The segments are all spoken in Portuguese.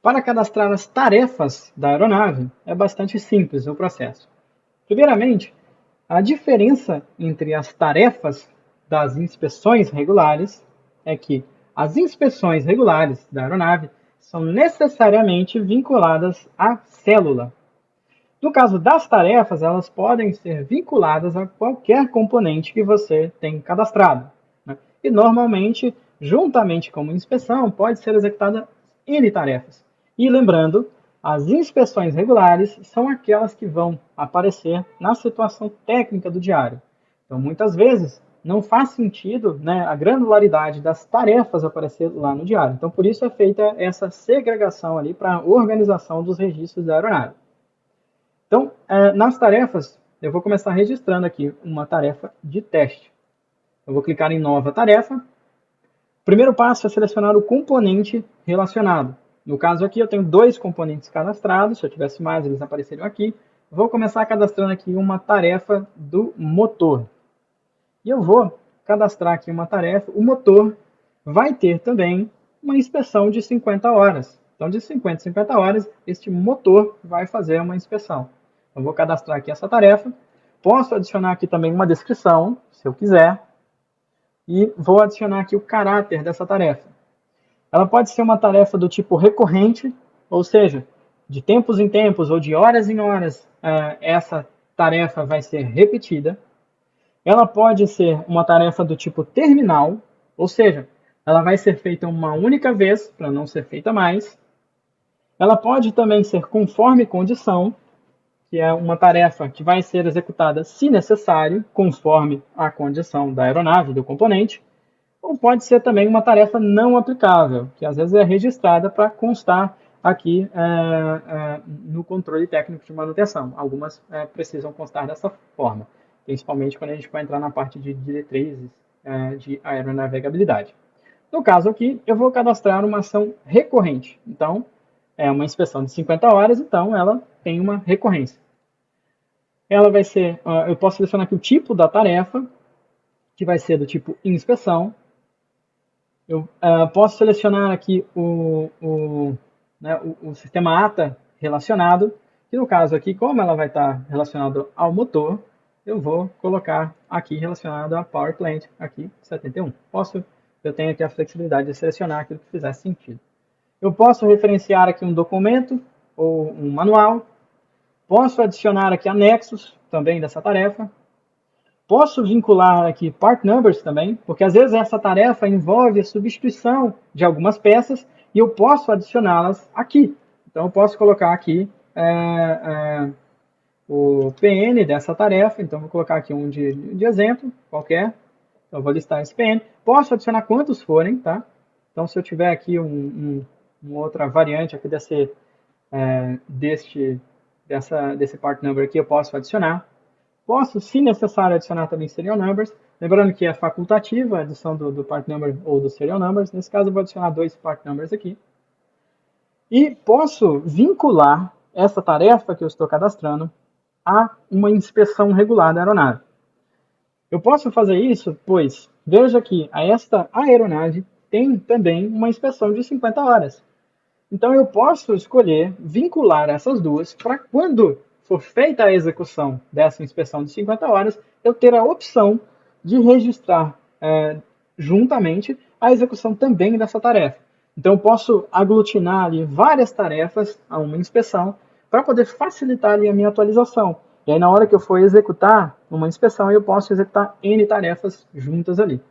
Para cadastrar as tarefas da aeronave, é bastante simples o processo. Primeiramente, a diferença entre as tarefas das inspeções regulares é que as inspeções regulares da aeronave são necessariamente vinculadas à célula. No caso das tarefas, elas podem ser vinculadas a qualquer componente que você tem cadastrado, né? E normalmente, juntamente com uma inspeção, pode ser executada N tarefas. E lembrando, as inspeções regulares são aquelas que vão aparecer na situação técnica do diário. Então, muitas vezes, não faz sentido, né, a granularidade das tarefas aparecer lá no diário. Então, por isso é feita essa segregação ali para a organização dos registros da aeronave. Então, nas tarefas, eu vou começar registrando aqui uma tarefa de teste. Eu vou clicar em nova tarefa. O primeiro passo é selecionar o componente relacionado. No caso aqui, eu tenho 2 componentes cadastrados. Se eu tivesse mais, eles apareceriam aqui. Vou começar cadastrando aqui uma tarefa do motor. E eu vou cadastrar aqui uma tarefa. O motor vai ter também uma inspeção de 50 horas. Então, de 50 a 50 horas, este motor vai fazer uma inspeção. Eu vou cadastrar aqui essa tarefa. Posso adicionar aqui também uma descrição, se eu quiser. E vou adicionar aqui o caráter dessa tarefa. Ela pode ser uma tarefa do tipo recorrente, ou seja, de tempos em tempos ou de horas em horas, essa tarefa vai ser repetida. Ela pode ser uma tarefa do tipo terminal, ou seja, ela vai ser feita uma única vez, para não ser feita mais. Ela pode também ser conforme condição, que é uma tarefa que vai ser executada se necessário, conforme a condição da aeronave, do componente. Ou pode ser também uma tarefa não aplicável, que às vezes é registrada para constar aqui no controle técnico de manutenção. Algumas precisam constar dessa forma, principalmente quando a gente vai entrar na parte de diretrizes de aeronavegabilidade. No caso aqui, eu vou cadastrar uma ação recorrente. Então, é uma inspeção de 50 horas, então ela tem uma recorrência. Ela vai ser, eu posso selecionar aqui o tipo da tarefa, que vai ser do tipo inspeção. Eu posso selecionar aqui o sistema ATA relacionado, que no caso aqui, como ela vai estar relacionada ao motor, eu vou colocar aqui relacionado a Power Plant, aqui 71. Eu tenho aqui a flexibilidade de selecionar aquilo que fizer sentido. Eu posso referenciar aqui um documento ou um manual. Posso adicionar aqui anexos também dessa tarefa. Posso vincular aqui part numbers também, porque às vezes essa tarefa envolve a substituição de algumas peças e eu posso adicioná-las aqui. Então eu posso colocar aqui o PN dessa tarefa. Então vou colocar aqui um de exemplo qualquer. Então eu vou listar esse PN. Posso adicionar quantos forem, tá? Então se eu tiver aqui uma outra variante aqui desse part number aqui, eu posso adicionar. Posso, se necessário, adicionar também serial numbers. Lembrando que é facultativa a adição do part number ou do serial numbers. Nesse caso, eu vou adicionar 2 part numbers aqui. E posso vincular essa tarefa que eu estou cadastrando a uma inspeção regular da aeronave. Eu posso fazer isso, pois, veja que esta aeronave tem também uma inspeção de 50 horas. Então, eu posso escolher vincular essas duas para quando for feita a execução dessa inspeção de 50 horas, eu ter a opção de registrar juntamente a execução também dessa tarefa. Então, eu posso aglutinar ali várias tarefas a uma inspeção para poder facilitar ali a minha atualização. E aí, na hora que eu for executar uma inspeção, eu posso executar N tarefas juntas ali.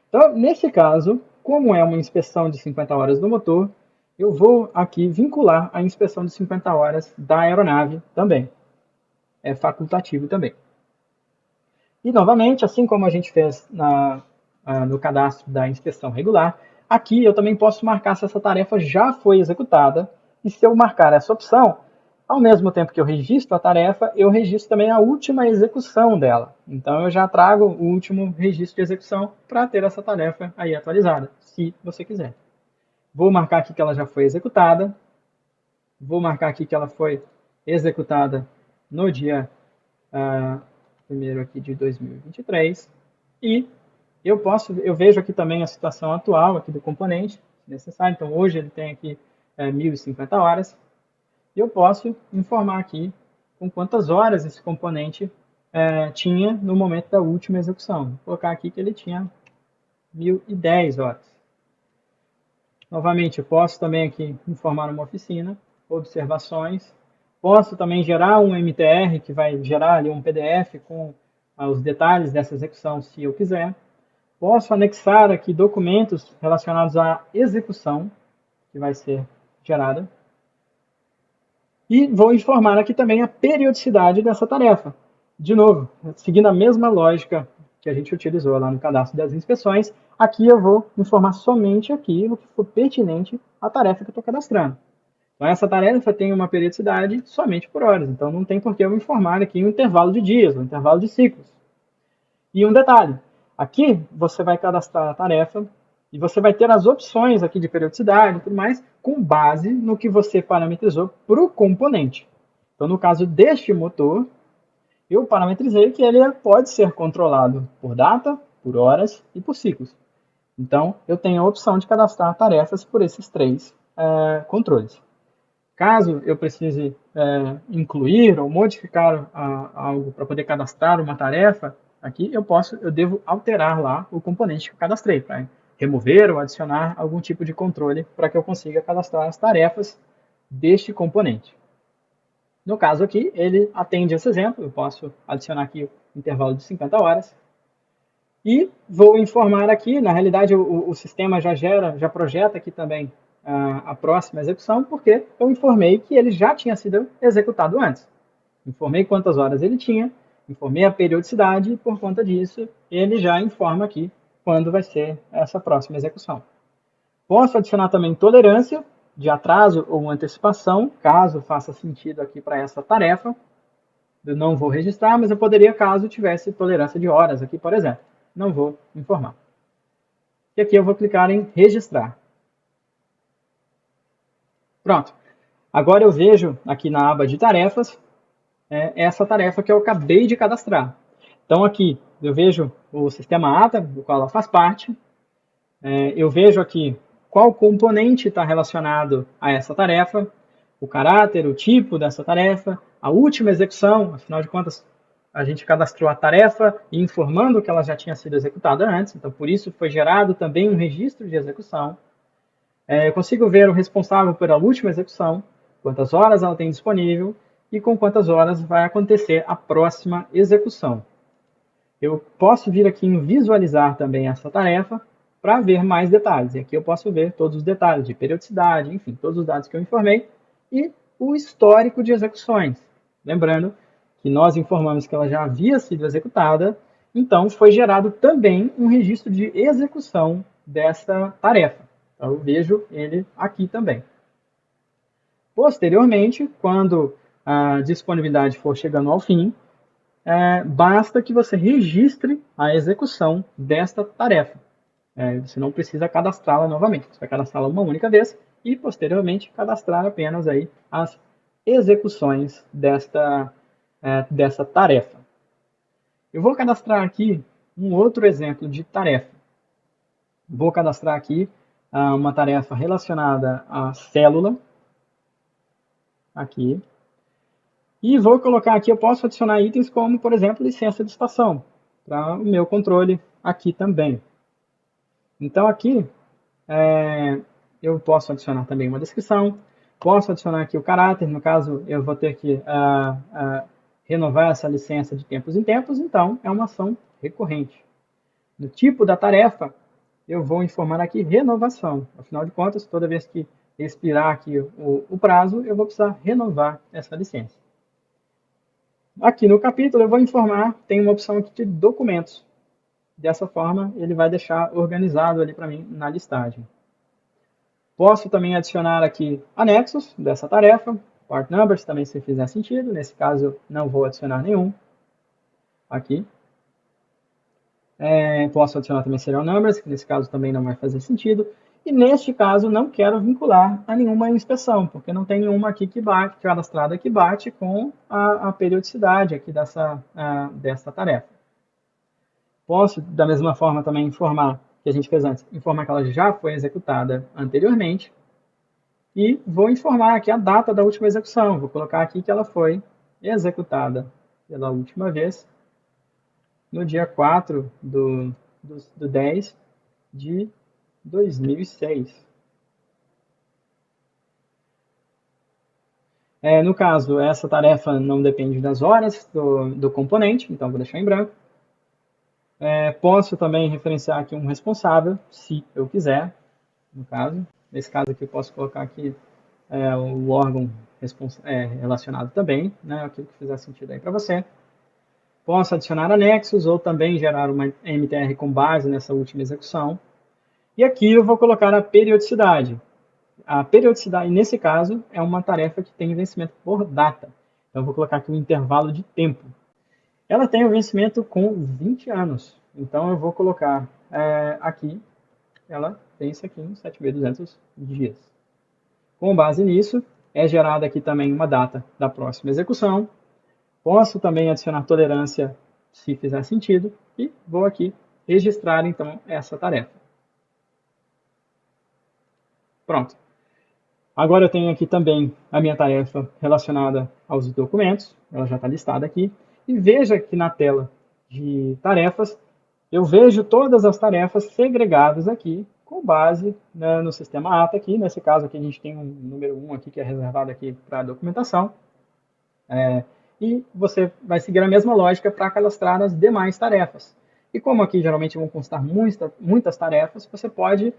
Então, nesse caso, como é uma inspeção de 50 horas do motor, eu vou aqui vincular a inspeção de 50 horas da aeronave também. É facultativo também. E, novamente, assim como a gente fez no cadastro da inspeção regular, aqui eu também posso marcar se essa tarefa já foi executada. E se eu marcar essa opção, ao mesmo tempo que eu registro a tarefa, eu registro também a última execução dela. Então, eu já trago o último registro de execução para ter essa tarefa aí atualizada, se você quiser. Vou marcar aqui que ela já foi executada. Vou marcar aqui que ela foi executada no dia 1º aqui de 2023. E eu vejo aqui também a situação atual aqui do componente, se necessário. Então, hoje ele tem aqui 1050 horas. E eu posso informar aqui com quantas horas esse componente tinha no momento da última execução. Vou colocar aqui que ele tinha 1010 horas. Novamente, eu posso também aqui informar uma oficina, observações. Posso também gerar um MTR, que vai gerar ali um PDF com os detalhes dessa execução, se eu quiser. Posso anexar aqui documentos relacionados à execução, que vai ser gerada. E vou informar aqui também a periodicidade dessa tarefa. De novo, seguindo a mesma lógica que a gente utilizou lá no cadastro das inspeções, aqui eu vou informar somente aquilo que for pertinente à tarefa que eu estou cadastrando. Então, essa tarefa tem uma periodicidade somente por horas, então não tem por que eu informar aqui um intervalo de dias, um intervalo de ciclos. E um detalhe, aqui você vai cadastrar a tarefa e você vai ter as opções aqui de periodicidade e tudo mais com base no que você parametrizou para o componente. Então, no caso deste motor, eu parametrizei que ele pode ser controlado por data, por horas e por ciclos. Então, eu tenho a opção de cadastrar tarefas por esses três controles. Caso eu precise incluir ou modificar algo para poder cadastrar uma tarefa, aqui eu devo alterar lá o componente que eu cadastrei, para remover ou adicionar algum tipo de controle para que eu consiga cadastrar as tarefas deste componente. No caso aqui, ele atende esse exemplo, eu posso adicionar aqui o intervalo de 50 horas. E vou informar aqui, na realidade o sistema já projeta aqui também a próxima execução, porque eu informei que ele já tinha sido executado antes. Informei quantas horas ele tinha, informei a periodicidade e por conta disso ele já informa aqui quando vai ser essa próxima execução. Posso adicionar também tolerância de atraso ou antecipação, caso faça sentido aqui para essa tarefa. Eu não vou registrar, mas eu poderia caso tivesse tolerância de horas aqui, por exemplo. Não vou informar. E aqui eu vou clicar em registrar. Pronto. Agora eu vejo aqui na aba de tarefas essa tarefa que eu acabei de cadastrar. Então aqui eu vejo o sistema ATA, do qual ela faz parte. Eu vejo aqui qual componente está relacionado a essa tarefa, o caráter, o tipo dessa tarefa, a última execução, afinal de contas, a gente cadastrou a tarefa e informando que ela já tinha sido executada antes, então por isso foi gerado também um registro de execução. Eu consigo ver o responsável pela última execução, quantas horas ela tem disponível e com quantas horas vai acontecer a próxima execução. Eu posso vir aqui em visualizar também essa tarefa para ver mais detalhes. E aqui eu posso ver todos os detalhes de periodicidade, enfim, todos os dados que eu informei e o histórico de execuções. Lembrando que nós informamos que ela já havia sido executada, então foi gerado também um registro de execução dessa tarefa. Então eu vejo ele aqui também. Posteriormente, quando a disponibilidade for chegando ao fim, basta que você registre a execução desta tarefa. Você não precisa cadastrá-la novamente. Você vai cadastrá-la uma única vez e, posteriormente, cadastrar apenas aí as execuções dessa tarefa. Eu vou cadastrar aqui um outro exemplo de tarefa. Vou cadastrar aqui uma tarefa relacionada à célula. Aqui. E vou colocar aqui, eu posso adicionar itens como, por exemplo, licença de estação, para o meu controle aqui também. Então aqui, eu posso adicionar também uma descrição, posso adicionar aqui o caráter, no caso eu vou ter que renovar essa licença de tempos em tempos, então é uma ação recorrente. No tipo da tarefa, eu vou informar aqui renovação, afinal de contas, toda vez que expirar aqui o prazo, eu vou precisar renovar essa licença. Aqui no capítulo eu vou informar, tem uma opção aqui de documentos. Dessa forma, ele vai deixar organizado ali para mim na listagem. Posso também adicionar aqui anexos dessa tarefa, part numbers também se fizer sentido, nesse caso não vou adicionar nenhum. Aqui. Posso adicionar também serial numbers, que nesse caso também não vai fazer sentido. E neste caso não quero vincular a nenhuma inspeção, porque não tem nenhuma aqui que bate, cadastrada que bate com a periodicidade aqui dessa tarefa. Posso, da mesma forma, também informar, que a gente fez antes, informar que ela já foi executada anteriormente. e vou informar aqui a data da última execução. Vou colocar aqui que ela foi executada pela última vez no dia 4 do 10 de 2006. No caso, essa tarefa não depende das horas do componente, então vou deixar em branco. Posso também referenciar aqui um responsável, se eu quiser, no caso. Nesse caso aqui eu posso colocar aqui o órgão relacionado também, né, aquilo que fizer sentido aí para você. Posso adicionar anexos ou também gerar uma MTR com base nessa última execução. E aqui eu vou colocar a periodicidade. A periodicidade, nesse caso, é uma tarefa que tem vencimento por data. Então eu vou colocar aqui um intervalo de tempo. Ela tem o vencimento com 20 anos. Então eu vou colocar aqui, ela vence aqui em 7.200 dias. Com base nisso, é gerada aqui também uma data da próxima execução. Posso também adicionar tolerância se fizer sentido e vou aqui registrar então essa tarefa. Pronto. Agora eu tenho aqui também a minha tarefa relacionada aos documentos, ela já está listada aqui. E veja que na tela de tarefas, eu vejo todas as tarefas segregadas aqui, com base no sistema ATA aqui. Nesse caso aqui a gente tem um número 1 aqui que é reservado aqui para a documentação. E você vai seguir a mesma lógica para cadastrar as demais tarefas. E como aqui geralmente vão constar muitas tarefas, você pode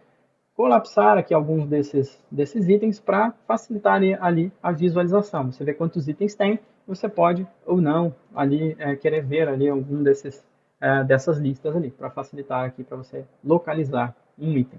colapsar aqui alguns desses itens para facilitar ali a visualização. Você vê quantos itens tem, você pode ou não ali querer ver ali algum dessas listas ali, para facilitar aqui para você localizar um item.